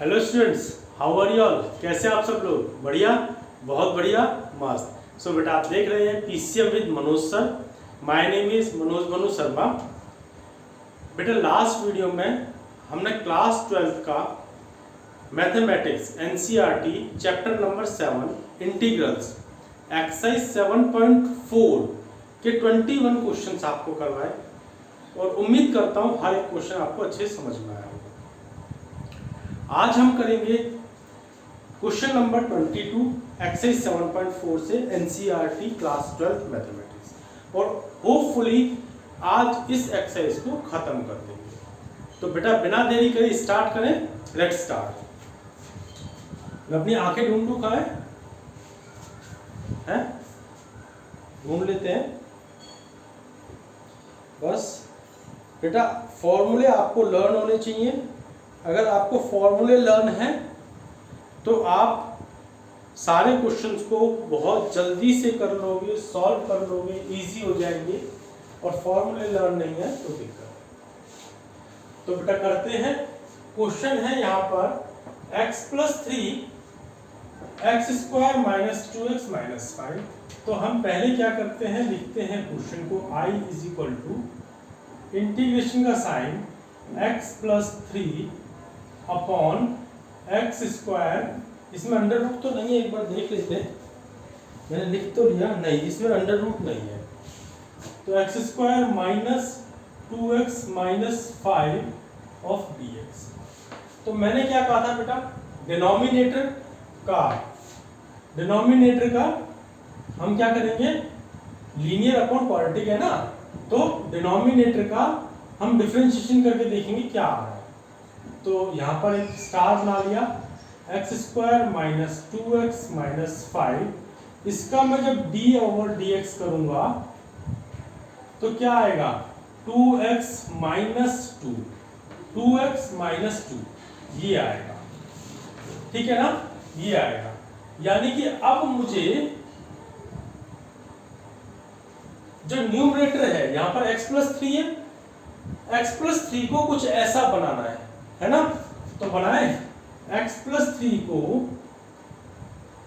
Hello students, how are you all. कैसे आप सब लोग? बढ़िया, बहुत बढ़िया, मस्त। सो बेटा आप देख रहे हैं PCM with Manoj sir. My name is Manoj Manu Sharma. बेटा लास्ट वीडियो में हमने क्लास 12th का mathematics NCERT chapter number 7 integrals exercise 7.4 के 21 क्वेश्चंस आपको करवाए और उम्मीद करता हूँ हर एक क्वेश्चन आपको अच्छे समझ में आया होगा। आज हम करेंगे क्वेश्चन नंबर 22 एक्सरसाइज 7.4 से एनसीईआरटी क्लास 12 मैथमेटिक्स और होपफुली आज इस एक्सरसाइज को खत्म कर देंगे। तो बेटा बिना देरी करे स्टार्ट करें। Let's start. मैं अपनी आंखें ढूंढूं, कहाँ है? ढूंढ लेते हैं। बस बेटा फॉर्मूले आपको लर्न होने चाहिए। अगर आपको फॉर्मूले लर्न है तो आप सारे क्वेश्चंस को बहुत जल्दी से कर लोगे, सॉल्व कर लोगे, इजी हो जाएंगे। और फॉर्मूले लर्न नहीं है तो दिक्कत है। तो बेटा करते हैं। क्वेश्चन है यहाँ पर x + 3 x² - 2x - 5। तो हम पहले क्या करते हैं, लिखते हैं क्वेश्चन को I = इंटीग्रेशन का साइन x + 3 अपॉन x²। इसमें अंडर रूट तो नहीं है, एक बार देख लेते हैं। मैंने लिख तो लिया, नहीं इसमें अंडर रूट नहीं है। तो x² - 2x - 5 ऑफ dx। तो मैंने क्या कहा था बेटा, डिनोमिनेटर का हम क्या करेंगे, लीनियर अपॉन क्वाड्रेटिक है ना, तो डिनोमिनेटर का हम डिफरेंशिएशन करके देखेंगे क्या आ रहा है। तो यहाँ पर एक स्टार बना लिया, x² - 2x - 5। इसका मैं जब d/dx करूंगा तो क्या आएगा, 2x - 2, 2x - 2 ये आएगा। ठीक है ना, ये आएगा। यानी कि अब मुझे जो न्यूमरेटर है यहाँ पर x + 3 है, x + 3 को कुछ ऐसा बनाना है ना। तो बनाए x + 3 को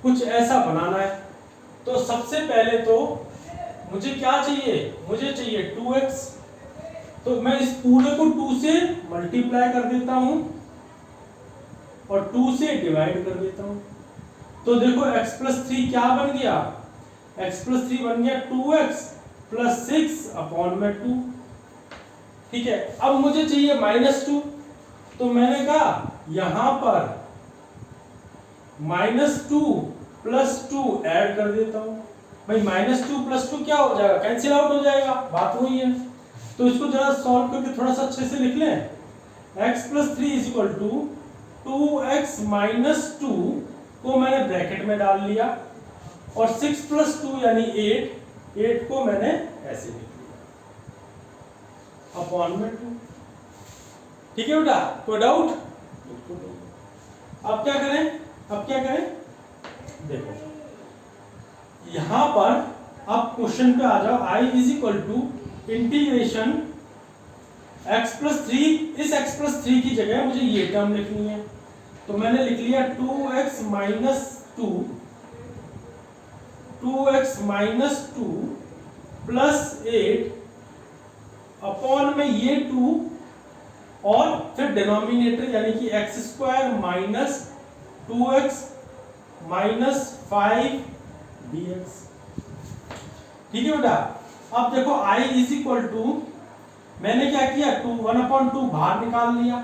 कुछ ऐसा बनाना है। तो सबसे पहले तो मुझे क्या चाहिए, मुझे चाहिए 2x। तो मैं इस पूरे को 2 से मल्टीप्लाई कर देता हूं और 2 से डिवाइड कर देता हूं। तो देखो x + 3 क्या बन गया, x + 3 बन गया 2x + 6/2। ठीक है, अब मुझे चाहिए -2। तो मैंने कहा यहां पर -2 + 2 ऐड कर देता हूं। भाई -2 + 2 क्या हो जाएगा, कैंसिल आउट हो जाएगा, बात वही है। तो इसको जरा सॉल्व करके थोड़ा सा अच्छे से लिख लें। x + 3 = 2x - 2 को मैंने ब्रैकेट में डाल लिया और 6 + 2 यानी 8 को मैंने ऐसे लिख लिया अपॉन में 2। ठीक है बेटा, कोई डाउट? अब क्या करें, देखो यहां पर आप क्वेश्चन पे आ जाओ। I = integration x + 3। इस x + 3 की जगह मुझे ये टर्म लिखनी है। तो मैंने लिख लिया 2x - 2 + 8 अपॉन में ये 2 और फिर डिनोमिनेटर यानी कि x² - 2x - 5 dx। ठीक है बेटा, अब देखो I = मैंने क्या किया, 1/2 बाहर निकाल लिया।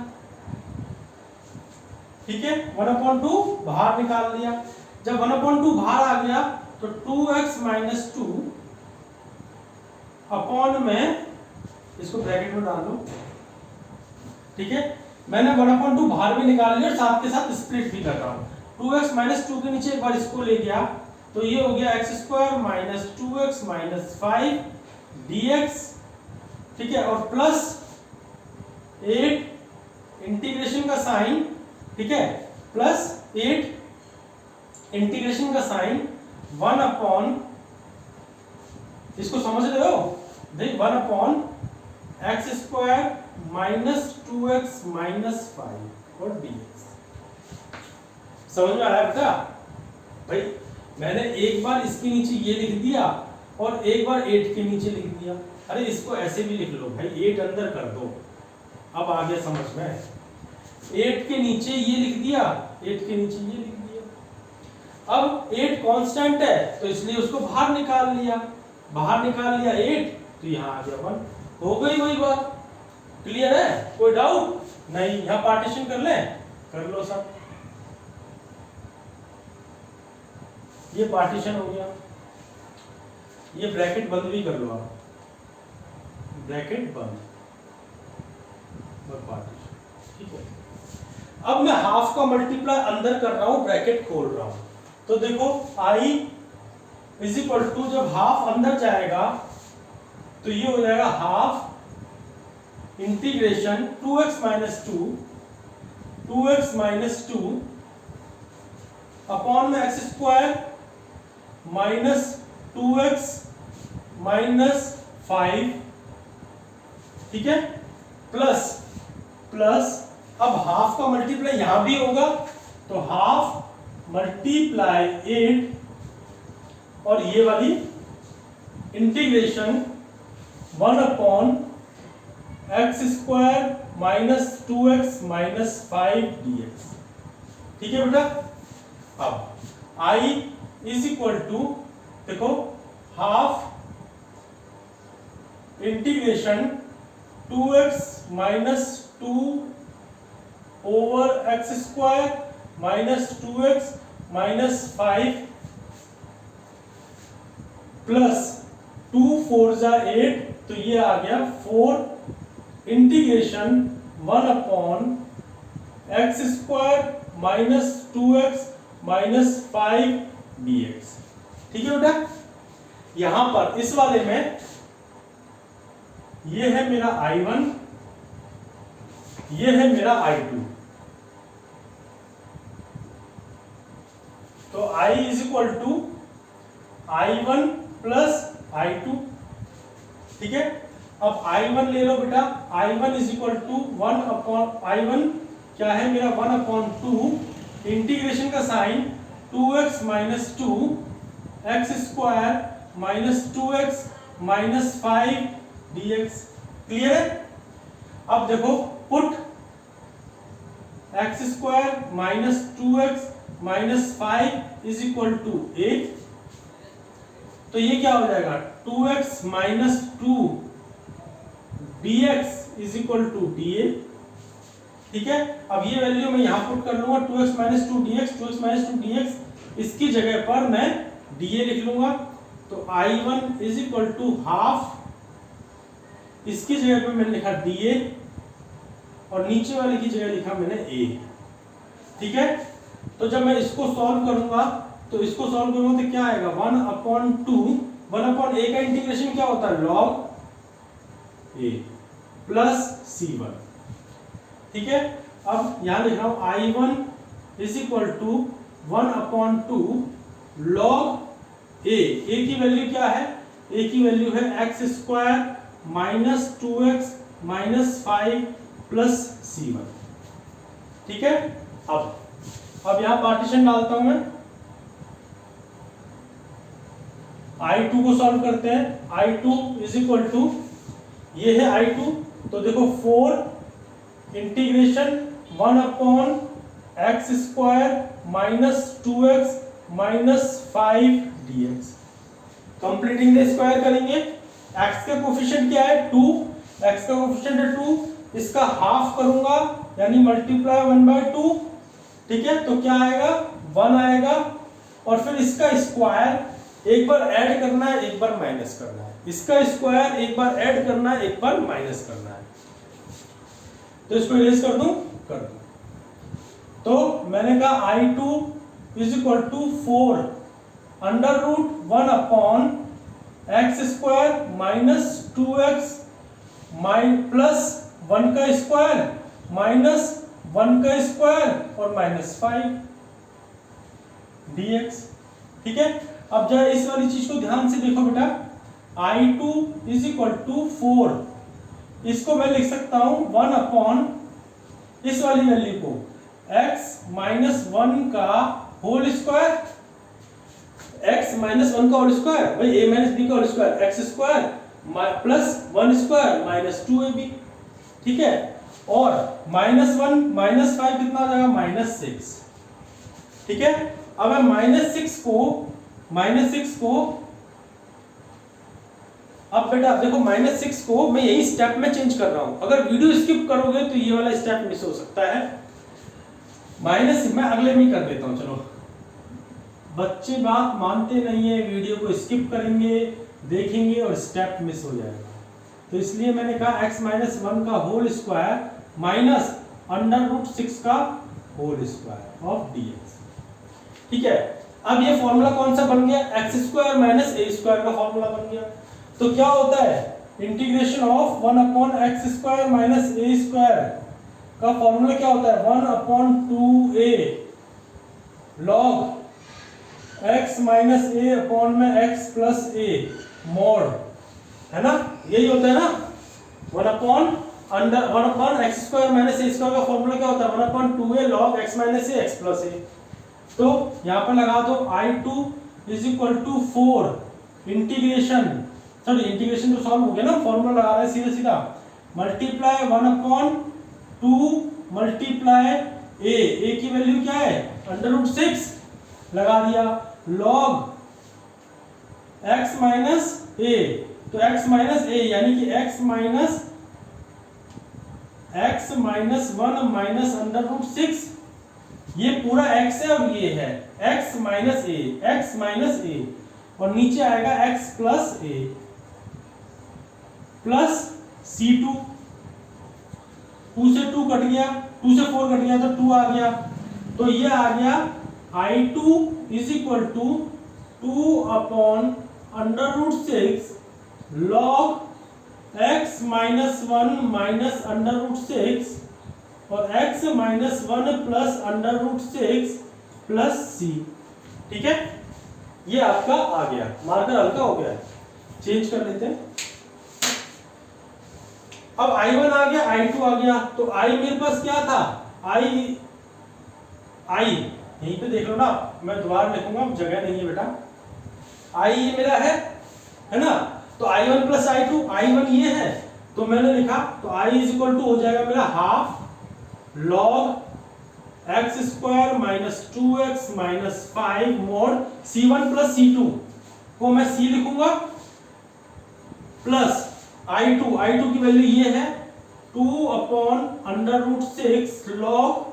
ठीक है, 1/2 बाहर निकाल लिया। जब 1/2 बाहर आ गया तो 2x - 2 अपॉन में, इसको ब्रैकेट में डाल दो। ठीक है, मैंने 1/2 बाहर भी निकाल लिया और साथ के साथ स्प्लिट भी कर रहा हूं। 2x - 2 के नीचे एक बार इसको ले गया तो ये हो गया x² - 2x - 5 dx। ठीक है, और प्लस 8 इंटीग्रेशन का साइन। ठीक है, प्लस 8 इंटीग्रेशन का साइन 1/, इसको समझ रहे हो भाई, 1/x² - 2x - 5 और dx। समझ में आया बेटा? भाई मैंने एक बार इसके नीचे ये लिख दिया और एक बार 8 के नीचे लिख दिया। अरे इसको ऐसे भी लिख लो भाई, 8 अंदर कर दो। अब आ गया समझ में? 8 के नीचे ये लिख दिया, 8 के नीचे ये लिख दिया। अब 8 कांस्टेंट है तो इसलिए उसको बाहर निकाल लिया, 8, तो यहाँ आ गया 1। हो गई वही बात। क्लियर है? कोई डाउट नहीं? यहाँ पार्टीशन कर ले, कर लो सब। ये पार्टीशन हो गया, ये ब्रैकेट बंद भी कर लो आप, ब्रैकेट बंद, पार्टीशन। ठीक है, अब मैं हाफ का मल्टीप्लाई अंदर कर रहा हूं, ब्रैकेट खोल रहा हूं। तो देखो i इज इक्वल टू, जब हाफ अंदर जाएगा तो ये हो जाएगा half integration 2x minus 2 upon में x square minus 2x minus 5, ठीक है, प्लस अब हाफ का मल्टीप्लाई यहां भी होगा तो हाफ मल्टीप्लाई 8 और ये वाली integration 1 upon x square minus 2x minus 5 dx। ठीक है बेटा? अब i इज इक्वल टू, देखो half integration 2x minus 2 over x square minus 2x minus 5 plus 2 4 जा 8, तो ये आ गया 4 integration 1 upon x square minus 2x minus 5 dx। ठीक है बेटा? यहां पर इस वाले में ये है मेरा I1, ये है मेरा I2। तो I is equal to I1 plus I2। ठीक है, अब I1 ले लो बेटा, I1 is equal to 1 upon, I1 क्या है मेरा 1 अपॉन 2 इंटीग्रेशन का sine 2x minus 2 X square minus 2x minus 5 dx। Clear है? अब देखो put X square minus 2x minus 5 is equal to 8, तो ये क्या हो जाएगा 2x minus 2 dx is equal to dA। ठीक है, अब ये वैल्यू मैं यहां पुट कर लूंगा 2x minus 2 dx, 2x minus 2 dx, इसकी जगह पर मैं dA लिख लूंगा। तो I1 is equal to half, इसकी जगह पे मैंने लिखा dA और नीचे वाले की जगह लिखा मैंने A। ठीक है, तो जब मैं इसको सॉल्व करूंगा तो इसको सॉल्व करूंगा तो क्या आएगा 1 अपॉन 2, 1 अपॉन A का इंटीग्रेशन क्या होता है log A प्लस C1। ठीक है, अब यहां लिख रहा हूं I1 is equal to 1 upon 2 log A। A की वैल्यू क्या है? A की वैल्यू है X square minus 2x minus 5 plus C1। ठीक है, अब यहां पार्टीशन डालता हूं मैं, I2 को सॉल्व करते हैं। I2 इज इक्वल टू, ये है I2, तो देखो 4 integration 1 upon x square minus 2x minus 5 dx। Completing the square करेंगे, x का कोफिशिएंट क्या है 2, x का कोफिशिएंट है 2, इसका हाफ करूंगा यानी मल्टीप्लाई 1/2। ठीक है, तो क्या आएगा 1 आएगा, और फिर इसका स्क्वायर एक बार ऐड करना है एक बार माइनस करना है, इसका स्क्वायर एक बार ऐड करना है एक बार माइनस करना है। तो इसको इरेज कर दूं, कर दूं। तो मैंने कहा I2 is equal to 4 under root 1 upon x square minus 2x plus 1 का स्क्वायर माइनस 1 का स्क्वायर और माइनस 5 dx। ठीक है, अब जरा इस वाली चीज को ध्यान से देखो बेटा, I2 इज इक्वल टू 4, इसको मैं लिख सकता हूं 1 अपॉन इस वाली वैल्यू को x माइनस वन का whole square, x minus one का होल स्क्वायर भाई a माइनस बी का whole square, X square plus one square minus two A B, ठीक है। और माइनस वन माइनस फाइव कितना हो जाएगा, माइनस सिक्स, ठीक है। अब मैं माइनस सिक्स को अब बेटा देखो माइनस सिक्स को मैं यही स्टेप में चेंज कर रहा हूं, अगर वीडियो स्किप करोगे तो ये वाला स्टेप मिस हो सकता है। माइनस मैं अगले में कर देता हूं, चलो बच्चे बात मानते नहीं है, वीडियो को स्किप करेंगे, देखेंगे और स्टेप मिस हो जाएगा। तो इसलिए मैंने कहा x माइनस वन का whole square minus under root six का होल स्क्वायर ऑफ dx, ठीक है। अब ये फॉर्मूला कौन सा बन गया, x square minus a square का फॉर्मूला बन गया। तो क्या होता है, integration of one upon x square minus a square का फॉर्मूला क्या होता है, one upon two a log x minus a upon में एक्स प्लस ए मॉड, है ना, यही होता है ना। One upon x square minus a square का फॉर्मूला क्या होता है, one upon two a log x minus A x plus a. तो यहाँ पर लगा दो I2 is equal to 4 integration, sorry integration तो सॉल्व हो गया ना, फॉर्मूला लगा रहे हैं सीधा सीधा, multiply one upon two multiply a की वैल्यू क्या है, अंडर रूट सिक्स लगा दिया, लॉग x माइनस ए, तो x माइनस ए यानी कि x minus one minus under root six, ये पूरा x है और ये है x माइनस ए और नीचे आएगा x प्लस ए प्लस C2, 2 से 2 कट गया, 2 से 4 कट गया तो 2 आ गया, तो ये आ गया I2 is equal to 2 upon under root six log x minus one minus under root six और x minus one plus under root six plus c, ठीक है। ये आपका आ गया, मार्कर हल्का हो गया, चेंज कर लेते हैं। अब I1 आ गया, I2 आ गया, तो I मेरे पास क्या था, I यहीं पे देख लो ना, मैं दोबारा लिखूंगा, जगह नहीं है बेटा, I ये मेरा है ना, तो I1 प्लस I2, I1 ये है तो मैंने लिखा, तो I इज इक्वल टू हो जाएगा मेरा half log x square minus two x minus five mode C1 plus C2 को मैं C लिखूंगा प्लस I2 की वैल्यू ये है 2 upon under root six log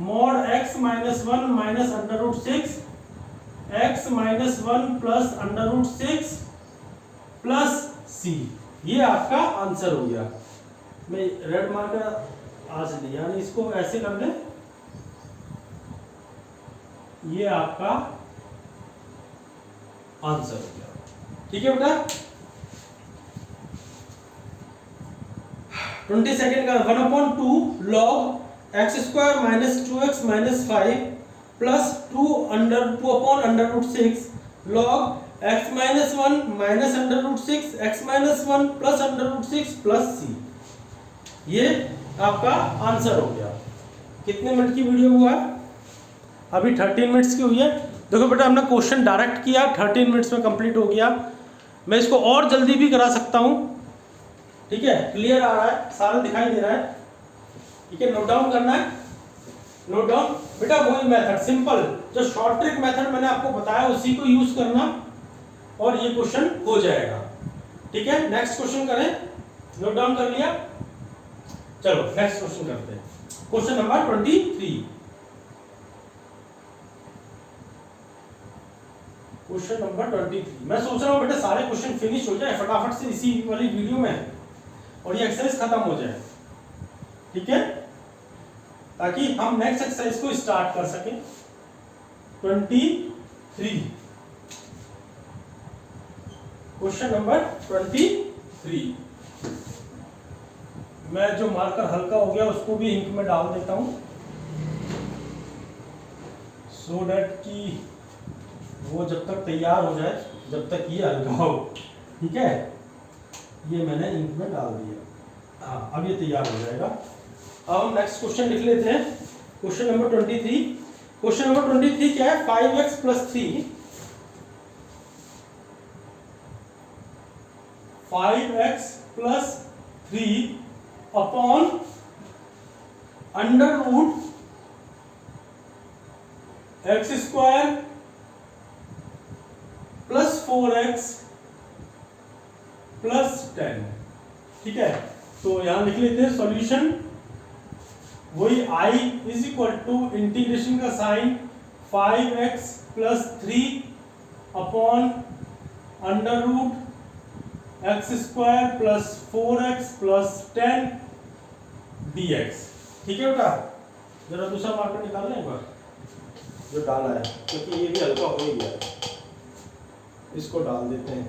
mod x minus one minus under root six x minus one plus under root six plus C, ये आपका answer हो गया। मैं रेड मार्कर आज लिया, यानी इसको ऐसे कर दे, ये आपका आंसर हो गया, ठीक है बेटा। 20 सेकेंड का 1 upon two log x square minus two x minus five plus two upon under root six log x minus one minus under root six x minus one plus under root six plus C, ये आपका answer हो गया। कितने minute की video हुआ है, अभी 13 minutes की हुई है। देखो बेटा हमने क्वेश्चन डायरेक्ट किया, 13 मिनट्स में कंप्लीट हो गया। मैं इसको और जल्दी भी करा सकता हूँ, ठीक है, क्लियर आ रहा है, सारा दिखाई दे रहा है, ठीक है। नोट डाउन करना है, नोट डाउन बेटा, वही मेथड सिंपल जो शॉर्ट ट्रिक मेथड मैंने आपको बताया उसी को यूज करना और ये क्वेश्चन हो जाएगा, ठीक है। नेक्स्ट क्वेश्चन करें, नोट डाउन कर लिया, चलो नेक्स्ट क्वेश्चन करते हैं, क्वेश्चन नंबर 23। क्वेश्चन नंबर 23, मैं सोच रहा हूँ बेटा सारे क्वेश्चन फिनिश हो जाए फटाफट से इसी वाली वीडियो में और ये एक्सरसाइज खत्म हो जाए, ठीक है, ताकि हम नेक्स्ट एक्सरसाइज को स्टार्ट कर सकें। 23, क्वेश्चन नंबर 23, मैं जो मार्कर हल्का हो गया उसको भी इंक में डाल देता हूं सो दैट कि वो जब तक तैयार हो जाए, जब तक ये हल्का हो, ठीक है। ये मैंने इंक में डाल दिया, हाँ अब ये तैयार हो जाएगा। अब हम नेक्स्ट क्वेश्चन लिख लेते हैं। Question number 23। क्वेश्चन नंबर 23 क्या है? 5x plus 3, 5x plus 3 upon under root x square plus 4x plus 10। ठीक है, तो यहां लिख लेते हैं सॉल्यूशन। वही I is equal to integration का sign 5x plus 3 upon under root x square plus 4x plus 10 dx। ठीक है बेटा, जरा दूसरा मार्कर निकाल लें एक बार जो डाला है, क्योंकि ये भी हल्का हो ही गया है, इसको डाल देते हैं।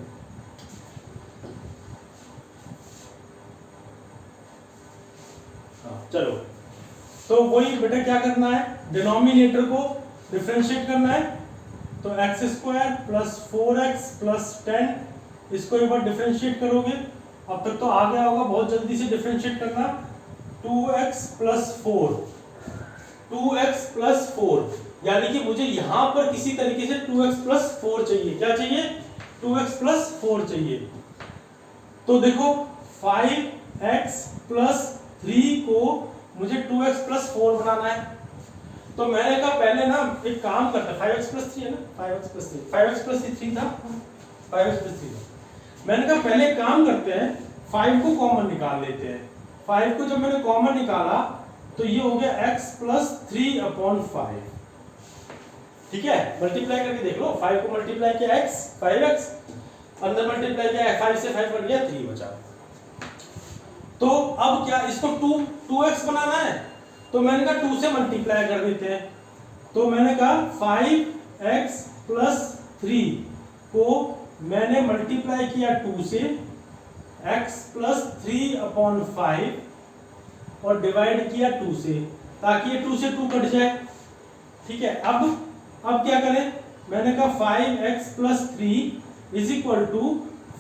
हाँ चलो, तो वही बेटा क्या करना है, डिनोमिनेटर को डिफरेंशिएट करना है। तो x square plus 4x plus 10, इसको एक बार डिफरेंशिएट करोगे, अब तक तो आ गया होगा, बहुत जल्दी से डिफरेंशिएट करना। 2x प्लस 4, 2x प्लस 4, यानी कि मुझे यहां पर किसी तरीके से 2x प्लस 4 चाहिए। क्या चाहिए? 2x प्लस 4 चाहिए। तो देखो 5x प्लस 3 को मुझे 2x प्लस 4 बनाना है। तो मैंने कहा पहले ना एक काम करते हैं, 5x प्लस 3 है ना, 5x प्लस 3, 5x प्लस 3 था, 5x प्लस 3 था। मैंने कहा पहले एक काम करते हैं, 5 को कॉमन निकाल लेते हैं। 5 को जब मैंने कॉमन निकाला तो ये हो गया x प्लस 3 अपॉन 5। ठीक है, मल्टीप्लाई करके देख लो, 5 को मल्टीप्लाई किया x, 5x, अंदर मल्टीप्लाई किया 5 से 5 कट गया, 3 बचा। तो अब क्या इसको 2x बनाना है, तो मैंने कहा 2 से मल्टीप्लाई कर देते हैं। तो मैंने कहा 5x प्लस 3 को मैंने मल्टीप्लाई किया 2 से, x प्लस 3 अपॉन 5 और डिवाइड किया 2 से, ताकि ये 2 से 2 कट जाए। ठीक है, अब क्या करें, मैंने कहा 5x plus 3 is equal to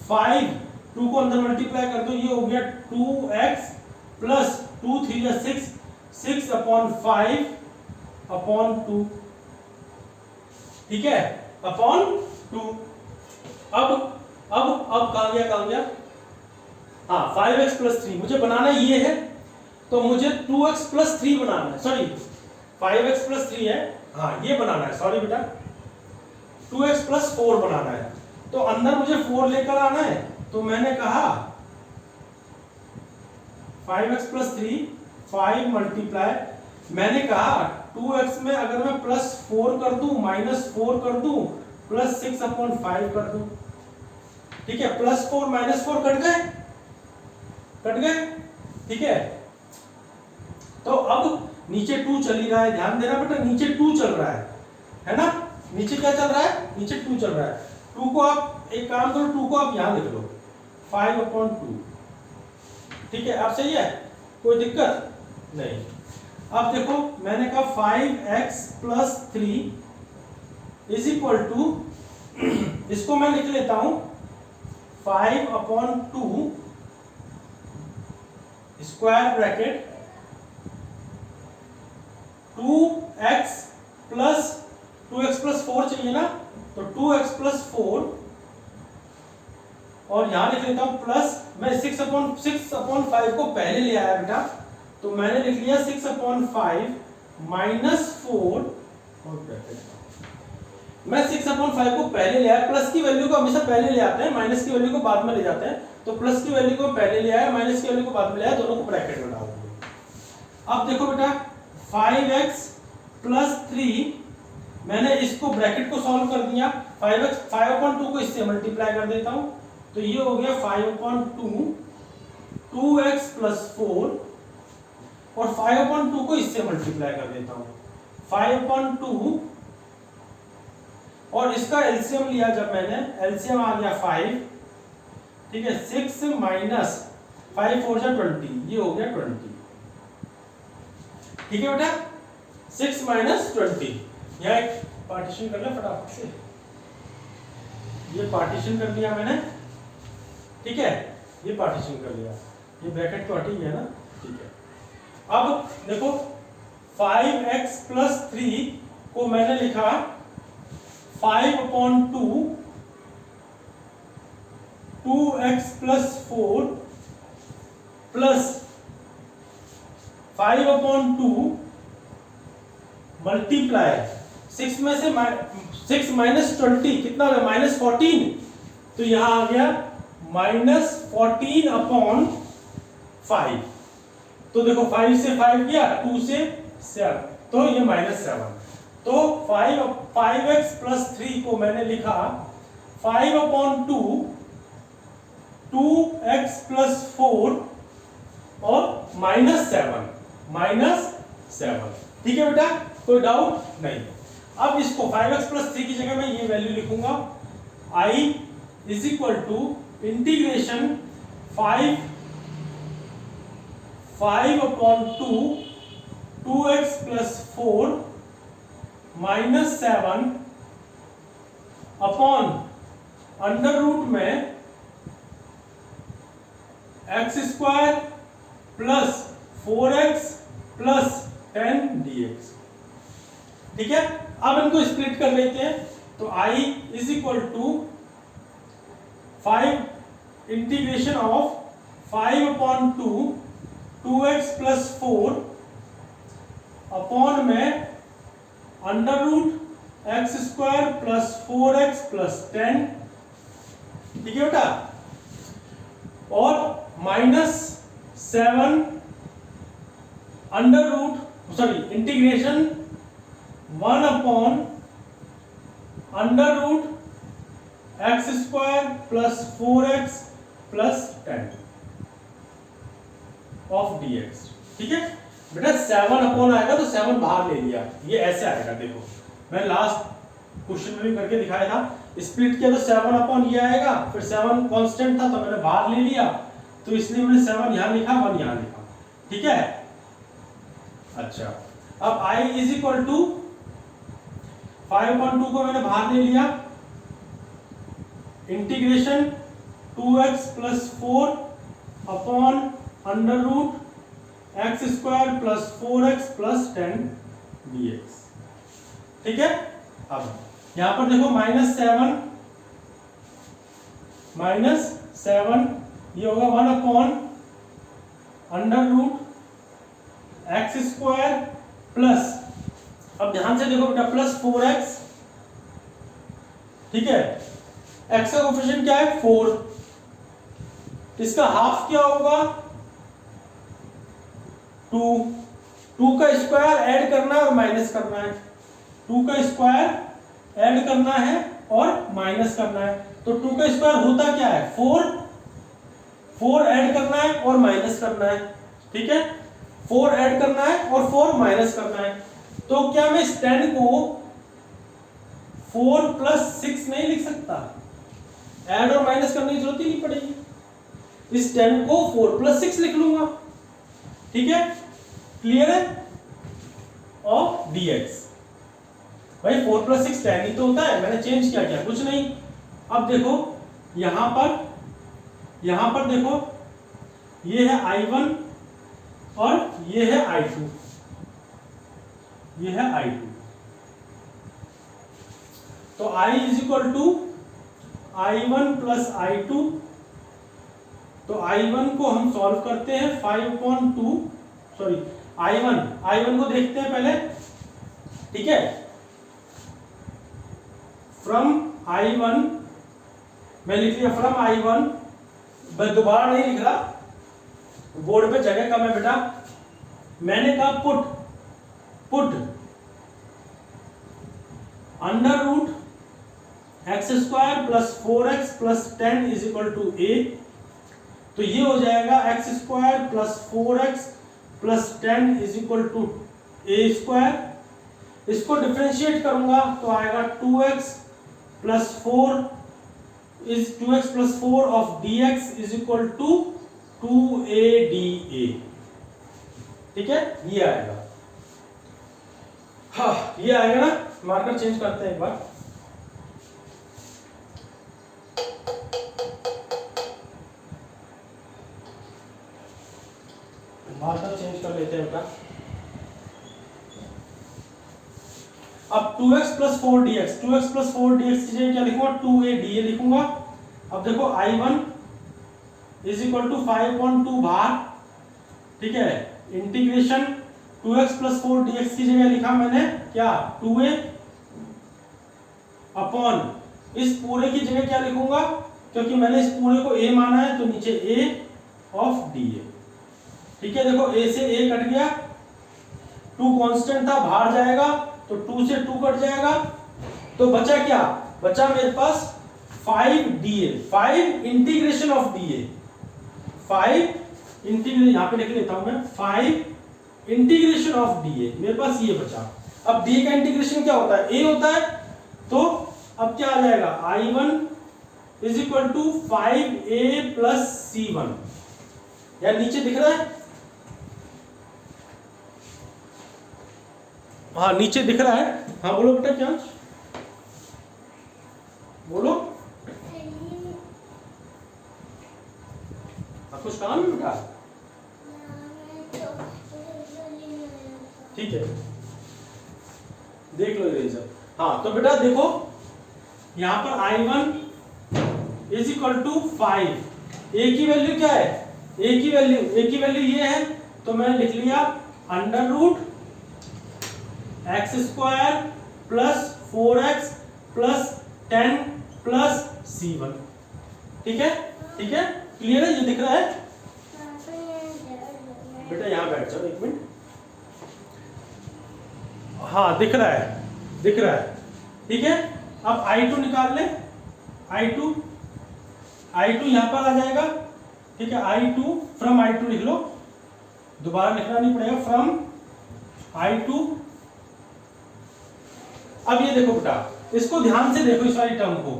5, 2 को अंदर मल्टीप्लाई कर दो, ये हो गया 2x प्लस 2 3 या 6, 6 अपॉन 5 अपॉन 2। ठीक है, अपॉन 2। अब कहाँ गया? हाँ, 5x प्लस 3 मुझे बनाना ये है, तो मुझे 2x प्लस 3 बनाना है, सॉरी 5x प्लस 3 है, हाँ ये बनाना है, सॉरी बेटा 2x प्लस 4 बनाना है। तो अंदर मुझे 4 लेकर आना है, तो मैंने कहा 5x प्लस 3, 5 मल्टीप्लाई, मैंने कहा 2x में अगर मैं प्लस 4 कर दूं, माइनस 4 कर दूं, प्लस 6 अपॉन 5 कर दूं। ठीक है, प्लस 4 माइनस 4 कट गए। ठीक है, तो अब नीचे 2 चल ही रहा है, ध्यान देना बेटा, नीचे 2 चल रहा है ना, नीचे क्या चल रहा है, नीचे 2 चल रहा है। 2 को आप एक काम करो, 2 को आप यहां लिख लो, 5 अपॉन 2। ठीक है, अब सही है, कोई दिक्कत नहीं। अब देखो मैंने कहा 5x plus 3 is equal to, इसको मैं लिख लेता हूं 5 upon 2 square bracket 2x plus 4 चाहिए ना, तो 2x प्लस 4, और यहां लिख लेता हूं प्लस, मैं 6 अपॉन 5 को पहले ले आया बेटा, तो मैंने लिख लिया 6 अपॉन 5 माइनस 4 और ब्रैकेट। मैं 6 अपॉन 5 को पहले ले आया, प्लस की वैल्यू को हमेशा पहले ले आते हैं, माइनस की वैल्यू को बाद में ले जाते हैं। तो प्लस की वैल्यू को पहले ले आया, माइनस की वैल्यू को बाद में ले आया, दोनों को ब्रैकेट में डाल दिया। अब देखो बेटा 5x प्लस 3, मैंने इसको ब्रैकेट को सॉल्व कर दिया, 5 अपॉन 2 को इससे मल्टीप्लाई कर देता हूं, तो ये हो गया 5 अपॉन 2, 2x प्लस 4, और 5 अपॉन 2 को इससे मल्टीप्लाई कर देता हूं, 5 अपॉन 2, और इसका एलसीएम लिया जब मैंने, एलसीएम आ गया 5। ठीक है, 6 माइनस 5 4 जा 20, ये हो गया 20। ठीक है बेटा, 6 माइनस 20, यह एक पार्टीशन कर ले फटाफट से, ये पार्टीशन कर लिया मैंने। ठीक है, ये पार्टीशन कर लिया, ये ब्रैकेट तो हट ही गया ना। ठीक है, अब देखो 5x प्लस 3 को मैंने लिखा 5/2 2x प्लस 4 प्लस 5/2 मल्टीप्लाई 6 में से 6 माइनस 20 कितना हो गया -14, तो यहां आ गया -14/5। तो देखो 5 से 5 गया, 2 से 7, तो ये -7। तो 5x प्लस 3 को मैंने लिखा 5/2 2x प्लस 4 और -7। ठीक है बेटा, कोई डाउट नहीं। अब इसको 5x प्लस 3 की जगह मैं ये वैल्यू लिखूंगा I is equal to integration 5/2 2x plus 4 -7 upon under root में x² plus 4x plus 10 dx। ठीक है, अब इनको स्प्लिट कर लेते हैं। तो I is equal to 5 integration of 5/2 2x plus 4 upon में under root x² plus 4x plus 10। ठीक है बेटा, और -7 under root integration 1 upon under root x² plus 4x plus 10 of dx। ठीक है बेटा, 7 अपॉन आएगा तो 7 बाहर ले लिया, ये ऐसे आएगा। देखो मैं लास्ट क्वेश्चन में भी करके दिखाया था, स्प्लिट किया तो 7 अपॉन ये आएगा, फिर 7 कांस्टेंट था तो मैंने बाहर ले लिया, तो इसलिए मैंने 7 यहां लिखा, 1 यहां लिखा। ठीक है, अच्छा अब I इज इक्वल टू 5/2 को मैंने बाहर ले लिया, integration 2x plus 4 upon under root x² plus 4x plus 10 dx। ठीक है, अब यहां पर देखो -7 ये होगा 1 upon under root x² plus, अब ध्यान से देखो बेटा, प्लस 4x। ठीक है, x का कोएफिशिएंट क्या है 4, इसका हाफ क्या होगा 2 का स्क्वायर ऐड करना है और माइनस करना है, 2 का स्क्वायर ऐड करना है और माइनस करना है। तो 2 का स्क्वायर होता क्या है 4 ऐड करना है और माइनस करना है। ठीक है, 4 ऐड करना है और 4 माइनस करना है। तो क्या मैं इस 10 को 4 प्लस 6 नहीं लिख सकता? ऐड और माइनस करने की जरूरत ही नहीं पड़ेगी, इस 10 को 4 प्लस 6 लिख लूंगा। ठीक है, क्लियर है? ऑफ dx भाई 4 प्लस 6 10 ही तो होता है, मैंने चेंज किया क्या? कुछ नहीं। अब देखो यहां पर देखो, ये है I1 और ये है I2, ये है I2। तो I is equal to I1 plus I2। तो I1 को हम सॉल्व करते हैं 5/2, सॉरी I1 को देखते हैं पहले। ठीक है, फ्रॉम I1 मैं लिख लिया, फ्रॉम I1, मैं दोबारा नहीं लिख रहा, बोर्ड पे जगह कम है बेटा। मैंने कहा put under root x² plus 4x plus 10 is equal to a। तो ये हो जाएगा x² plus 4x plus 10 is equal to a²। इसको डिफरेंशिएट करूंगा तो आएगा 2x plus 4 of dx is equal to 2a dA। ठीक है, ये आएगा। हाँ ये आएगा ना, मार्कर चेंज करते हैं एक बार। मार्कर चेंज कर लेते हैं बेटा। अब 2x plus 4dx, 2x plus 4dx की जगह क्या लिखूंगा, 2a लिखूंगा। अब देखो I1 इज इक्वल टू 5/2 बाहर, ठीक है, इंटीग्रेशन 2x प्लस 4dx की जगह लिखा मैंने क्या, 2a अपॉन इस पूरे की जगह क्या लिखूंगा, क्योंकि मैंने इस पूरे को a माना है तो नीचे a ऑफ dA, ठीक है। देखो a से a कट गया, 2 कांस्टेंट था बाहर जाएगा तो 2 से 2 कट जाएगा, तो बचा क्या, बचा मेरे पास 5dA, 5 integration of dA, 5 integration, यहां पे लिख लेता हूं मैं, 5 इंटीग्रेशन ऑफ dA, मेरे पास ये बचा। अब d का इंटीग्रेशन क्या होता है, a होता है, तो अब क्या आ जाएगा, I1 is equal to 5a plus c1, यार नीचे दिख रहा है, हाँ नीचे दिख रहा है, हाँ बोलो बेटा क्या, बोलो, कुछ काम है बेटा, ठीक है देख लो इरेजर। हाँ तो बेटा देखो यहां पर I1 is equal to 5, a की वैल्यू क्या है, a की वैल्यू ये है, तो मैंने लिख लिया under root x² plus 4x plus 10 plus c1, ठीक है, ठीक है, क्लियर है, ये दिख रहा है बेटा, यहां बैठ जाओ एक मिनट, हाँ दिख रहा है, ठीक है। अब I2 निकाल ले, I2 यहां पर आ जाएगा, ठीक है, I2 फ्रॉम I2 लिख लो, दोबारा लिखना नहीं पड़ेगा, फ्रॉम I2। अब ये देखो बेटा, इसको ध्यान से देखो, इस वाली टर्म को,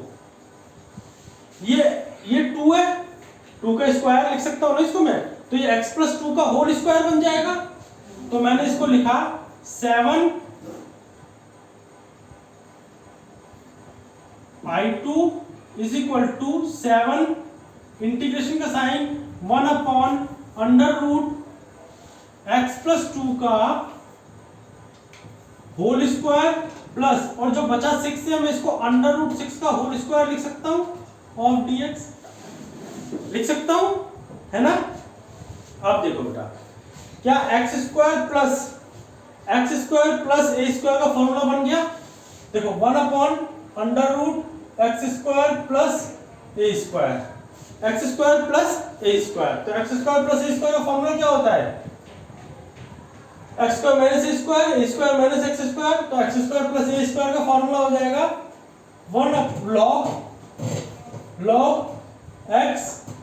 ये 2 है, 2 का स्क्वायर लिख सकता हूं ना इसको मैं, तो ये x प्लस 2 का होल स्क्वायर बन जाएगा, तो मैंने इसको लिखा 7 I2 is equal to 7, integration का sign 1 upon under root x plus 2 का होल स्क्वायर प्लस, और जो बचा 6 से मैं इसको अंडर रूट 6 का होल स्क्वायर लिख सकता हूं, ऑफ dx लिख सकता हूं, है ना। अब देखो बेटा, क्या x² प्लस a स्क्वायर का फॉर्मूला बन गया, देखो 1 upon under root x² plus a square, x² plus a square, तो x² प्लस a स्क्वायर का फॉर्मूला क्या होता है, x² minus a square, a square minus x², तो x² प्लस a स्क्वायर का फॉर्मूला हो जाएगा 1 log x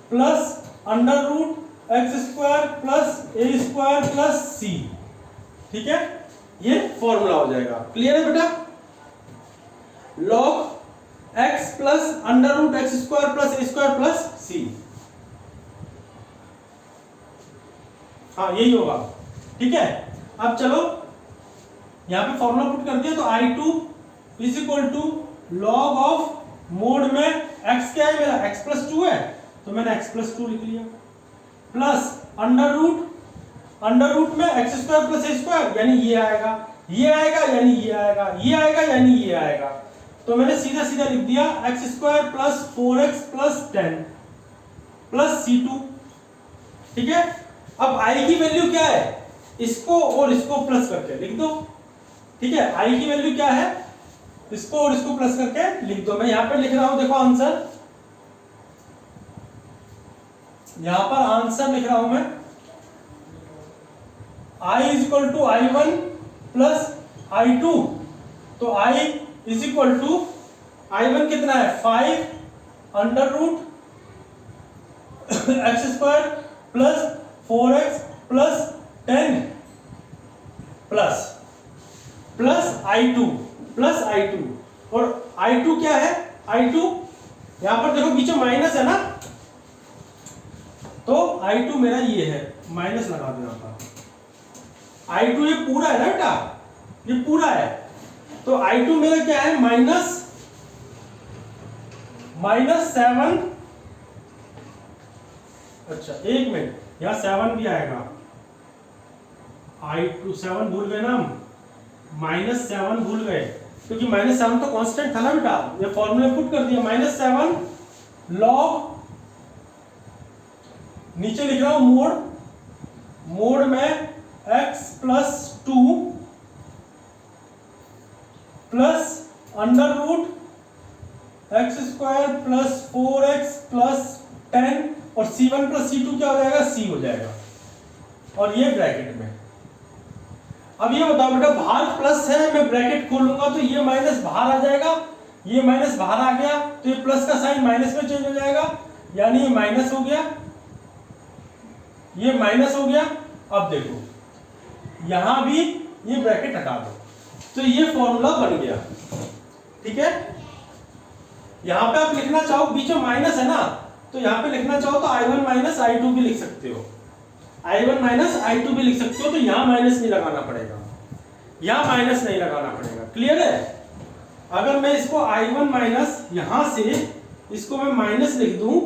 plus under root x² plus a square plus c, ठीक है, ये फॉर्मूला हो जाएगा, क्लियर है बेटा, log x plus under root x² plus a square plus c, हाँ यही होगा, ठीक है। अब चलो यहां पे फॉर्मूला पुट कर दिया, तो I2 is equal to log of mod में x क्या है मेरा, x प्लस 2 है, तो मैंने x प्लस 2 लिख लिया, प्लस अंडर रूट में x² प्लस a स्क्वायर, यानी ये आएगा, यानी ये आएगा, तो मैंने सीधा लिख दिया x² plus 4x plus 10 plus c2, ठीक है। अब I की वैल्यू क्या है, इसको और इसको प्लस करके लिख दो, ठीक है, I की वैल्यू क्या है, इसको और इसको प्लस करके लिख दो। मैं यहां पर लिख रहा हूं, देखो आंसर, यहां पर आंसर लिख रहा हूं मैं, I is equal to I1 plus I2, तो I is equal to I1 कितना है 5 under root x² plus 4x plus 10 plus I2 और I2 क्या है, I2 यहां पर देखो बीच में माइनस है ना, तो I2 मेरा ये है, माइनस लगा देना था, I2 ये पूरा है ना बेटा, ये पूरा है, तो I2 मेरा क्या है माइनस 7, अच्छा एक मिनट, यहां 7 भी आएगा, I2 7 भूल गए ना हम, -7 भूल गए, क्योंकि -7 तो कांस्टेंट था ना बेटा, ये फॉर्मूले पुट कर दिया। -7 लॉग, नीचे लिख रहा हूं मोड में x+2 प्लस √x² + 4x + 10 और c1 + c2 क्या हो जाएगा, c हो जाएगा, और ये ब्रैकेट में। अब ये बताओ बेटा, बाहर प्लस है, मैं ब्रैकेट खोलूंगा तो ये माइनस बाहर आ जाएगा, ये माइनस बाहर आ गया तो ये प्लस का साइन माइनस में चेंज हो जाएगा, यानी ये माइनस हो गया, ये माइनस हो गया। अब देखो यहां भी ये ब्रैकेट हटा दो, तो ये फॉर्मूला बन गया, ठीक है। यहां पे आप लिखना चाहो, बीच में माइनस है ना, तो यहां पे लिखना चाहो तो I1 - I2 भी लिख सकते हो, I1 - I2 भी लिख सकते हो, तो यहां माइनस नहीं लगाना पड़ेगा, यहां माइनस नहीं लगाना पड़ेगा, क्लियर है। अगर मैं इसको I1 यहां से इसको मैं माइनस लिख दूं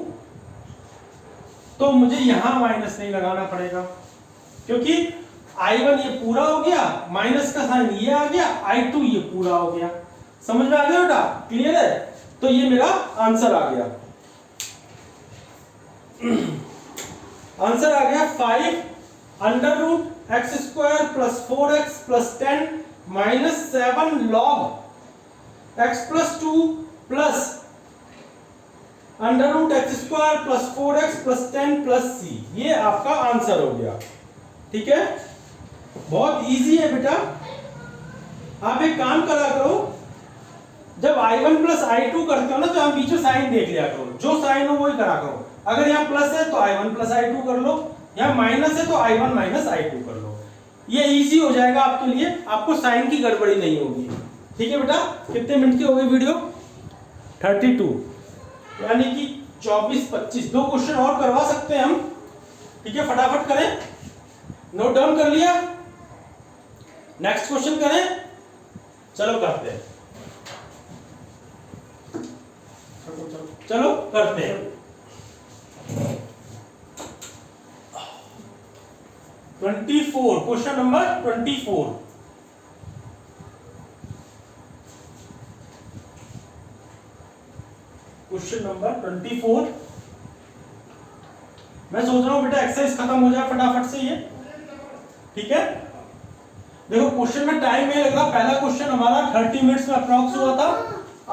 तो मुझे यहां माइनस नहीं लगाना पड़ेगा, क्योंकि I1 ये पूरा हो गया, माइनस का साइन ये आ गया, I2 ये पूरा हो गया। समझ में आ गया बेटा, क्लियर है। तो ये मेरा आंसर आ गया, आंसर आ गया 5 √x² + 4x + 10 -7 log x+2 plus √x² + 4x + 10 + c, ये आपका आंसर हो गया, ठीक है। बहुत इजी है बेटा। आप एक काम करा करो, जब I1 + I2 करते हो ना, तो हम बीच में साइन देख लिया करो, जो साइन हो वही करा करो। अगर यहाँ प्लस है तो I1 + I2 कर लो, यहाँ माइनस है तो I1 - I2 कर लो, ये इजी हो जाएगा आपके लिए, आपको साइन की गड़बड़ी नहीं होगी, ठीक है बेटा। कितने मिनट की हो गई वीडियो, 32, यानी कि 24-25, 2 क्वेश्चन और करवा सकते हैं हम, ठीक है। फटाफट करें, नोट डाउन कर लिया, नेक्स्ट क्वेश्चन करें, चलो करते हैं, चलो करते हैं। 24, क्वेश्चन नंबर 24। Question number 24। मैं सोच रहा हूं बेटा एक्सरसाइज खत्म हो जाए फटाफट से ये, ठीक है। देखो क्वेश्चन में टाइम नहीं लग रहा, पहला क्वेश्चन हमारा 30 मिनट्स में अप्रॉक्स हुआ था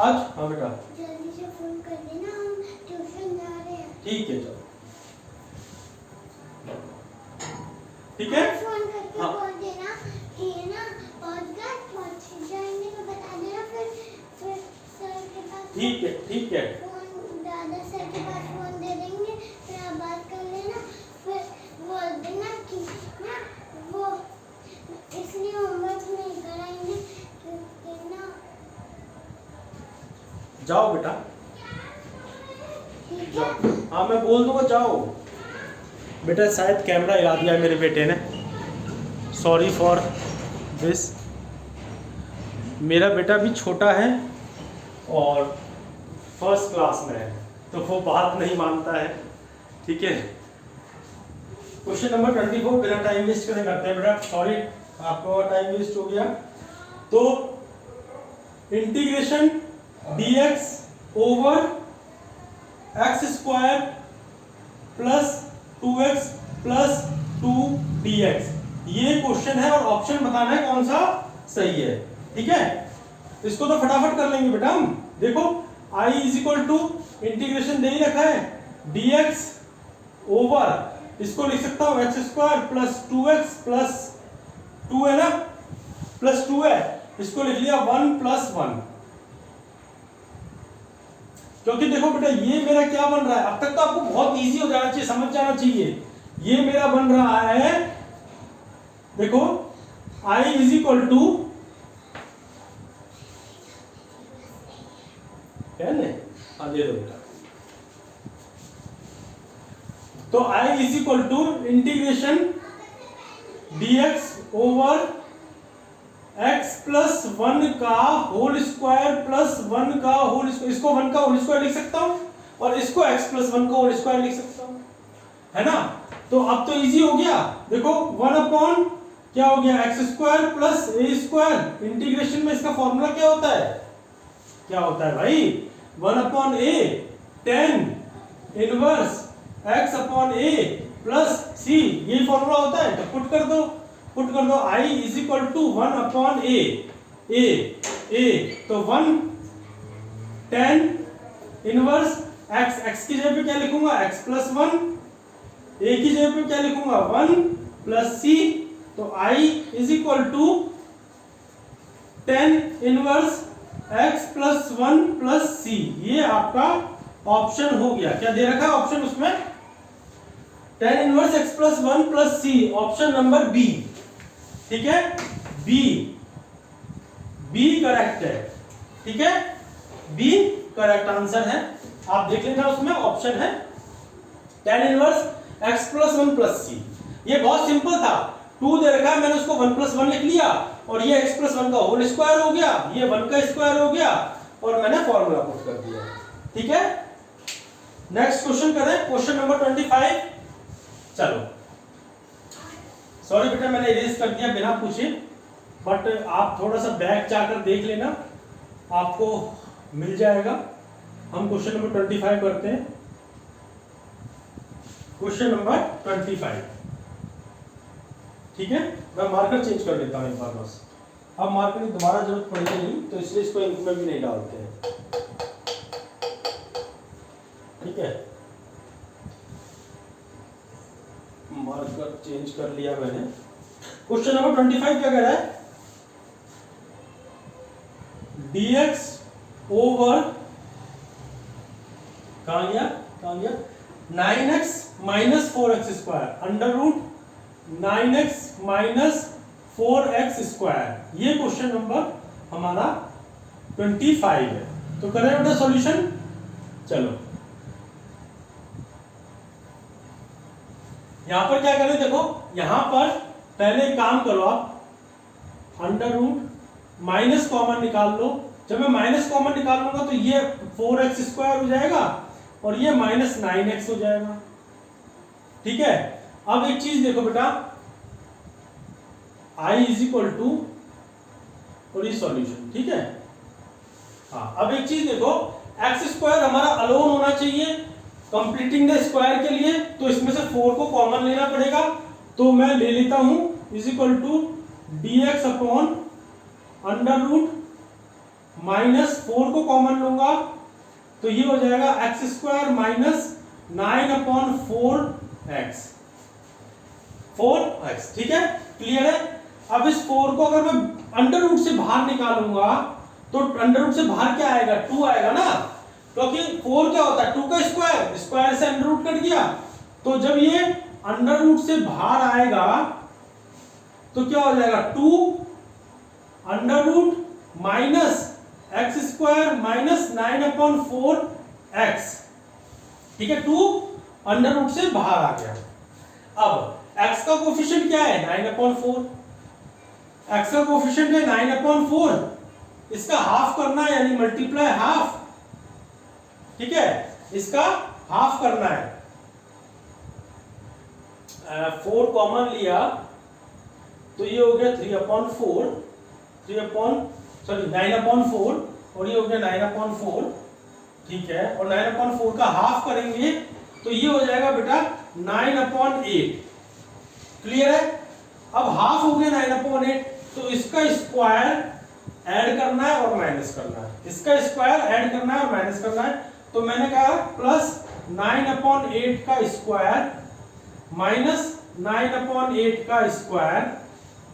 आज। हाँ बेटा जल्दी से फोन कर देना, हम ट्यूशन जा रहे हैं। ठीक है, चलो ठीक है। फोन करके हाँ। बोल देना कि ना पॉडकास्ट पहुंच जाएंगे तो बता देना, फिर सर के पास ठीक है, ठीक है। फोन, दादा सर के पास फोन दे देंगे, फिर आप बात कर लेना, फिर बोल देना कि ना वो इसलिए होमवर्क नहीं कराएंगे क्योंकि ना। जाओ बेटा, ठीक जाओ। है, हाँ मैं बोल दूंगा, जाओ बेटा। शायद कैमरा हिला दिया मेरे बेटे ने, सॉरी फॉर दिस। मेरा बेटा भी छोटा है और फर्स्ट क्लास में है, तो वो बात नहीं मानता है, ठीक है। क्वेश्चन नंबर 24, बिना टाइम वेस्ट करे करते हैं बेटा। सॉरी आपको टाइम वेस्ट हो गया। तो integration dx over x² plus 2x plus 2 dx, ये क्वेश्चन है और ऑप्शन बताना है कौन सा सही है, ठीक है। इसको तो फटाफट कर लेंगे बेटा हम। देखो I = इंटीग्रेशन दे ही रखा है, dx ओवर, इसको लिख सकता हूं x² प्लस 2x प्लस 2 है ना, प्लस 2 है, इसको लिख लिया 1 + 1। क्योंकि देखो बेटा ये मेरा क्या बन रहा है, अब तक तो आपको बहुत इजी हो जाना चाहिए, समझ जाना चाहिए। ये मेरा बन रहा है, देखो I = है ना, हाँ दे दो बेटा। तो I = integration dx over x plus 1 का होल स्क्वायर प्लस 1 का होल स्क्वायर, इसको 1 का होल स्क्वायर लिख सकता हूं और इसको x प्लस 1 का होल स्क्वायर लिख सकता हूं, है ना। तो अब तो इजी हो गया। देखो 1 अपॉन क्या हो गया, एक्स स्क्वायर प्लस ए स्क्वायर। इंटीग्रेशन में इसका फॉर्मूला क्या होता है, क्या होता है भाई, 1/a tan inverse x upon a plus c, ये फॉर्मूला होता है। तो पुट कर दो i is equal to 1/a तो 1 tan इनवर्स x की जगह पे क्या लिखूंगा, x प्लस 1, a की जगह पे क्या लिखूंगा 1 प्लस c। तो i is equal to tan inverse x plus 1 plus c। ये आपका ऑप्शन हो गया। क्या दे रखा है ऑप्शन उसमें, tan inverse x plus 1 plus c, option number B. ठीक है, बी करेक्ट है। ठीक है, बी करेक्ट आंसर है। आप देख लेना उसमें ऑप्शन है tan inverse x plus 1 plus c। ये बहुत सिंपल था, 2 दे रखा है, मैंने उसको 1 प्लस 1 लिख लिया और ये x प्लस 1 का होल स्क्वायर हो गया, ये 1 का स्क्वायर हो गया और मैंने फॉर्मूला पुट कर दिया। ठीक है, नेक्स्ट क्वेश्चन करें, क्वेश्चन नंबर 25। चलो, सॉरी बेटा मैंने इरेज कर दिया बिना पूछे, बट आप थोड़ा सा बैक जाकर देख लेना, आपको मिल जाएगा। हम क्वेश्चन नंबर 25 करते हैं। क्वेश्चन नंबर 25, ठीक है, मैं मार्कर चेंज कर लेता हूं एक बार बस। अब मार्कर की दोबारा जरूरत पड़ेगी नहीं, तो इसलिए इसको इंक में भी नहीं डालते हैं। ठीक है, मार्कर चेंज कर लिया मैंने। क्वेश्चन नंबर 25 क्या कह रहा है, dx ओवर कहां गया 9x minus 4x square under root 9x minus 4x square. ये क्वेश्चन नंबर हमारा 25 है। तो करें बेटा सॉल्यूशन। चलो यहां पर क्या करें, देखो यहां पर पहले एक काम करो, आप अंडर रूट माइनस कॉमन निकाल लो। जब मैं माइनस कॉमन निकाल लूंगा तो ये 4x स्क्वायर हो जाएगा और ये माइनस 9x हो जाएगा। ठीक है, अब एक चीज देखो बेटा, i इज इक्वल टू और ये सॉल्यूशन। ठीक है, हाँ अब एक चीज देखो, एक्स स्क्वायर हमारा अलोन होना चाहिए कंप्लीटिंग द स्क्वायर के लिए, तो इसमें से 4 को कॉमन लेना पड़ेगा। तो मैं ले लेता हूं is equal to dx upon under root minus 4 को कॉमन लूंगा तो ये हो जाएगा एक्स स्क्वायर माइनस 9/4x। ठीक है, क्लियर है। अब इस 4 को अगर मैं अंडर रूट से बाहर निकालूंगा तो अंडर रूट से बाहर क्या आएगा, 2 आएगा ना, क्योंकि 4 क्या होता है 2 का स्क्वायर, स्क्वायर से अंडर रूट कट गया। तो जब ये अंडर रूट से बाहर आएगा तो क्या हो जाएगा 2 under root minus X square minus 9/4x। ठीक है, 2 अंडर रूट से बाहर आ गया। अब x का कोफिशिएंट क्या है 9/4, x का कोफिशिएंट है 9/4, इसका हाफ करना है यानी मल्टीप्लाई हाफ। ठीक है, इसका हाफ करना है। 4 कॉमन लिया तो ये हो गया 3/4, 9/4 और ये हो गया 9/4। ठीक है, और 9/4 का हाफ करेंगे तो ये हो जाएगा बेटा 9/8। क्लियर है, अब हाफ हो गया 9/8 तो इसका स्क्वायर ऐड करना है और माइनस करना है, इसका स्क्वायर ऐड करना है और माइनस करना है। तो मैंने कहा प्लस 9/8 का स्क्वायर माइनस 9/8 का स्क्वायर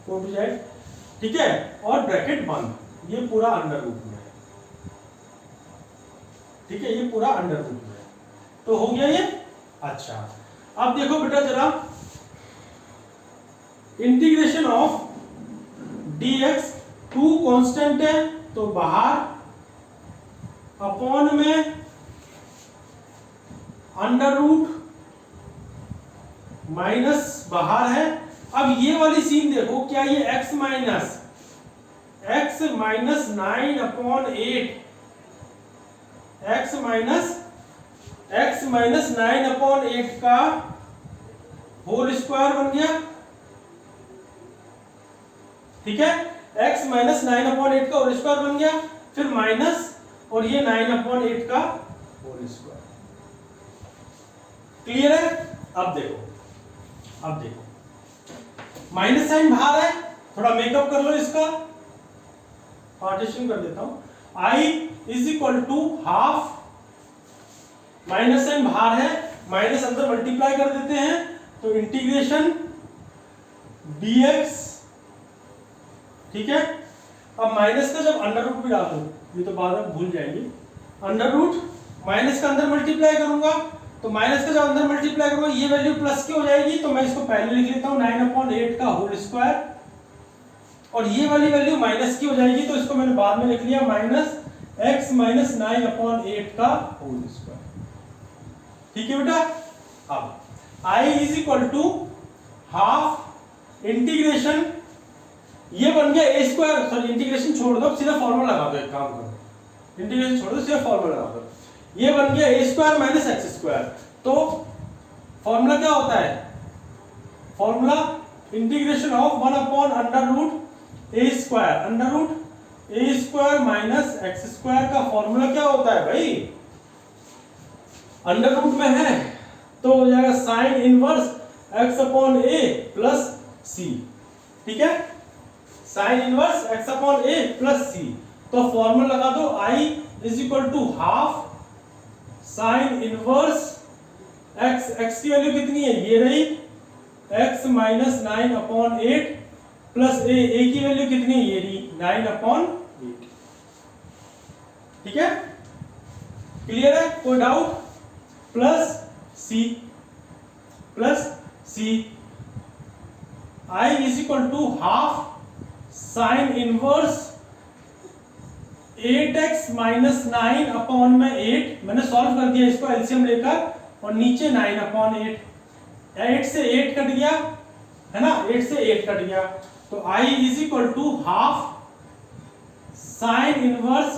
टू जाए। ठीक है, और ब्रैकेट बंद, ये पूरा अंडर रूट में है। ठीक है, ये पूरा अंडर रूट में है। तो हो गया ये। अच्छा, अब देखो बेटा जरा, इंटीग्रेशन ऑफ dx 2 कांस्टेंट है तो बाहर, अपॉन में अंडर रूट माइनस बाहर है। अब ये वाली सीन देखो, क्या ये x माइनस 9/8 x माइनस 9/8 का होल स्क्वायर बन गया। ठीक है, x माइनस 9/8 का होल स्क्वायर बन गया, फिर माइनस और ये 9/8 का होल स्क्वायर। क्लियर है? अब देखो माइनस साइन बाहर है, थोड़ा मेकअप कर लो इसका, पार्टीशन कर देता हूं। i is equal to half, minus sine बाहर है, माइनस अंदर मल्टीप्लाई कर देते हैं, तो इंटीग्रेशन dx, ठीक है। अब माइनस का जब अंडर रूट भी डाल दो, ये तो बाद में भूल जाएंगे, अंडर रूट माइनस का अंदर मल्टीप्लाई करूंगा, तो माइनस का जब अंदर मल्टीप्लाई करूंगा ये वैल्यू प्लस की हो जाएगी, तो मैं इसको पहले लिख लेता हूं 9/8 का होल स्क्वायर, और ये वाली वैल्यू माइनस की हो जाएगी, तो इसको मैंने बाद में लिख लिया माइनस x माइनस 9/8 का होल स्क्वायर। ठीक है बेटा। अब i is equal to half integration, ये बन गया a स्क्वायर, सॉरी इंटीग्रेशन छोड़ दो, सीधा फॉर्मूला लगा दो, एक काम करो, इंटीग्रेशन छोड़ दो, सीधा फॉर्मूला लगा दो, ये बन गया a square minus x square. तो फॉर्मूला क्या होता है, formula integration of under root a square, under root a square minus x square का फॉर्मूला क्या होता है भाई, अंडर रूट में है तो हो जाएगा sign inverse x/a plus c, ठीक है, sine inverse x/a plus c। तो फॉर्मूला लगा दो, i is equal to half sine inverse x की वैल्यू कितनी है, ये रही, x माइनस 9/8 प्लस a की वैल्यू कितनी है, ये रही 9/8। ठीक है, क्लियर है, कोई doubt? Plus c i is equal to half sine inverse 8x minus 9/8, मैंने सॉल्व कर दिया इसको एलसीएम लेकर, और नीचे 9/8, 8 से 8 कट गया है ना, 8 से 8 कट गया, तो i is equal to half sine inverse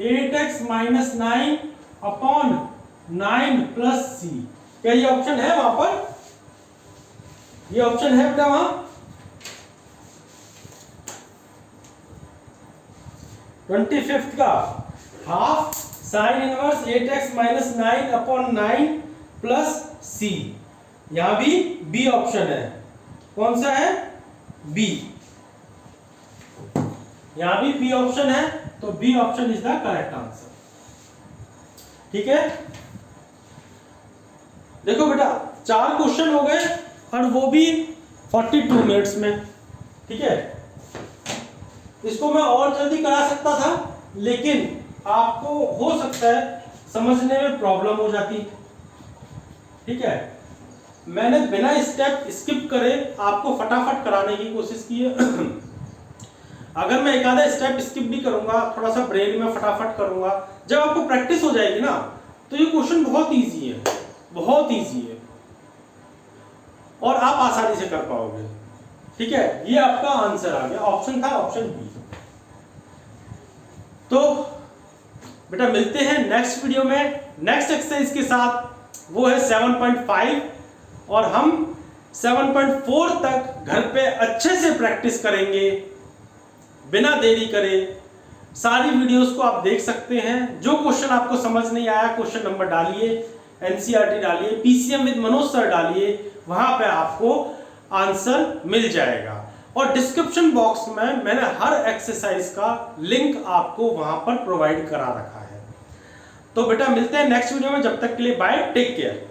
8x minus 9/9 plus c। क्या ये ऑप्शन है वहां पर, ये ऑप्शन है बेटा वहां? 25th का half sine inverse 8x minus 9/9 plus c, यहां भी बी ऑप्शन है। कौन सा है? बी, यहां भी बी ऑप्शन है, तो B option is the correct answer. ठीक है, देखो बेटा 4 क्वेश्चन हो गए और वो भी 42 मिनट्स में। ठीक है, इसको मैं और जल्दी करा सकता था, लेकिन आपको हो सकता है समझने में प्रॉब्लम हो जाती। ठीक है, मैंने बिना स्टेप स्किप करे आपको फटाफट कराने की कोशिश की है। अगर मैं एक आधा स्टेप स्किप भी करूंगा, थोड़ा सा ब्रेन में फटाफट करूंगा, जब आपको प्रैक्टिस हो जाएगी ना, तो ये क्वेश्चन बहुत इजी है, बहुत इजी है, और आप आसानी से कर पाओगे। ठीक है, ये आपका आंसर आ गया, ऑप्शन था ऑप्शन बी। तो बेटा मिलते हैं नेक्स्ट वीडियो में नेक्स्ट एक्सरसाइज के साथ, वो है 7.5, और हम 7.4 तक घर पे अच्छे से प्रैक्टिस करेंगे बिना देरी करे। सारी वीडियोस को आप देख सकते हैं, जो क्वेश्चन आपको समझ नहीं आया क्वेश्चन नंबर डालिए, एनसीईआरटी डालिए, पीसीएम विद मनोज सर डालिए, वहां पे आपको आंसर मिल जाएगा। और डिस्क्रिप्शन बॉक्स में मैंने हर एक्सरसाइज का लिंक आपको वहां पर प्रोवाइड करा रखा है। तो बेटा मिलते हैं नेक्स्ट वीडियो में, जब तक के लिए बाय, टेक केयर।